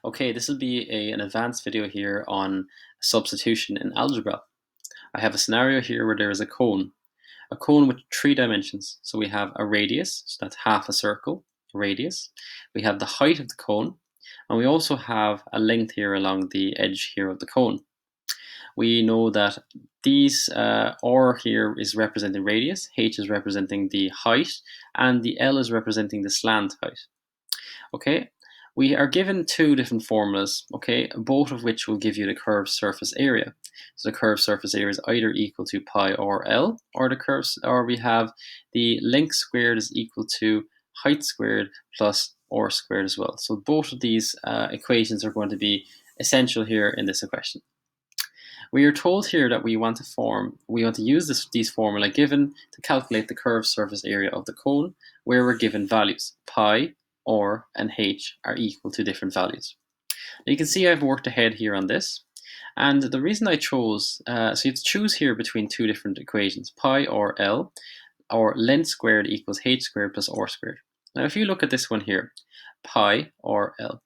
Okay, this will be an advanced video here on substitution in algebra. I have a scenario here where there is a cone with 3 dimensions. So we have a radius, so that's half a circle, radius. We have the height of the cone, and we also have a length here along the edge here of the cone. We know that these R here is representing radius, H is representing the height, and the L is representing the slant height. Okay, we are given 2 different formulas, okay, both of which will give you the curved surface area. So the curved surface area is either equal to pi r L, or we have the length squared is equal to height squared plus r squared as well. So both of these equations are going to be essential here in this equation. We are told here that we want to use these formula given to calculate the curved surface area of the cone, where we're given values pi, r, and h are equal to different values. Now you can see I've worked ahead here on this, and the reason I chose, so you have to choose here between 2 different equations, pi r L, or length squared equals h squared plus r squared. Now if you look at this one here, pi r L,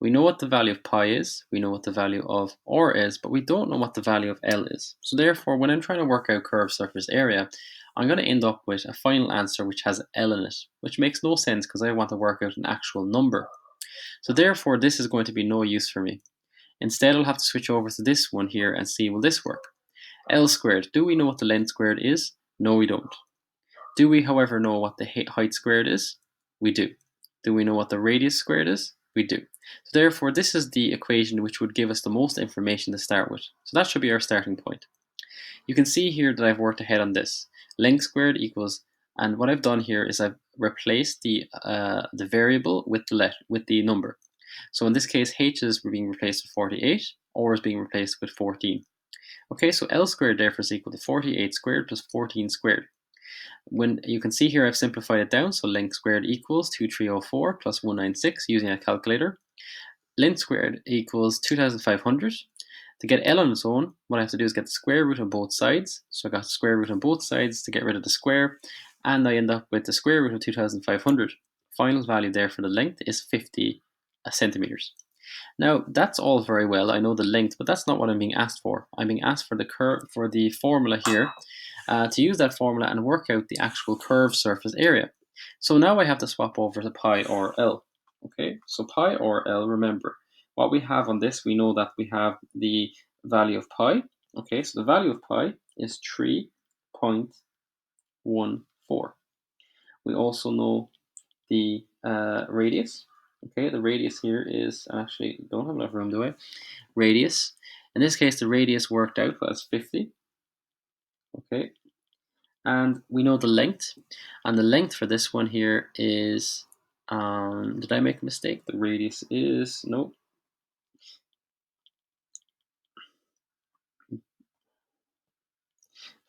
we know what the value of pi is, we know what the value of r is, but we don't know what the value of L is. So therefore, when I'm trying to work out curved surface area, I'm going to end up with a final answer which has L in it, which makes no sense because I want to work out an actual number. So therefore, this is going to be no use for me. Instead, I'll have to switch over to this one here and see, will this work? L squared, do we know what the length squared is? No, we don't. Do we, however, know what the height squared is? We do. Do we know what the radius squared is? We do. So therefore, this is the equation which would give us the most information to start with. So that should be our starting point. You can see here that I've worked ahead on this. Length squared equals, and what I've done here is I've replaced the variable with the number. So in this case, h is being replaced with 48, or is being replaced with 14. Okay, so L squared therefore is equal to 48 squared plus 14 squared. When you can see here, I've simplified it down, so length squared equals 2304 plus 196 using a calculator. Length squared equals 2500. To get L on its own, what I have to do is get the square root on both sides. So I got the square root on both sides to get rid of the square, and I end up with the square root of 2500. Final value there for the length is 50 centimeters. Now that's all very well, I know the length, but that's not what I'm being asked for. I'm being asked for the formula here, to use that formula and work out the actual curved surface area. So now I have to swap over to pi r L. Okay, so pi r L, remember, what we have on this, we know that we have the value of pi. Okay, so the value of pi is 3.14. We also know the radius. Okay, the radius here is, actually don't have enough room, do I? Radius. In this case, the radius worked out as 50. Okay, and we know the length, and the length for this one here is, did I make a mistake? The radius is, no.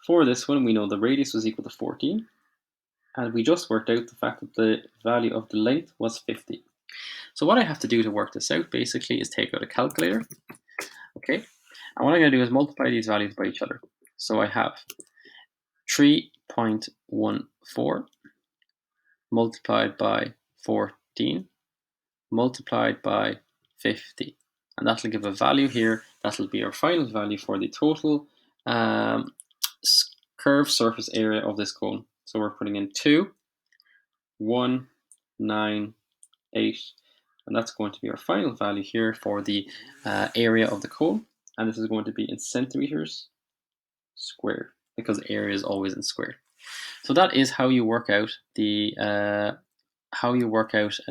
For this one, we know the radius was equal to 14, and we just worked out the fact that the value of the length was 50. So what I have to do to work this out basically is take out a calculator, okay? And what I'm going to do is multiply these values by each other. So I have 3.14 multiplied by 14 multiplied by 50. And that'll give a value here. That'll be our final value for the total curved surface area of this cone. So we're putting in 2,198. And that's going to be our final value here for the area of the cone. And this is going to be in centimeters squared, because area is always in squared. So that is how you work out an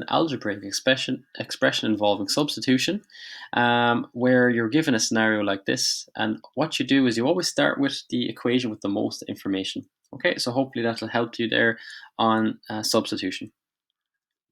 algebraic expression involving substitution, where you're given a scenario like this, and what you do is you always start with the equation with the most information. Okay, so hopefully that will help you there on substitution.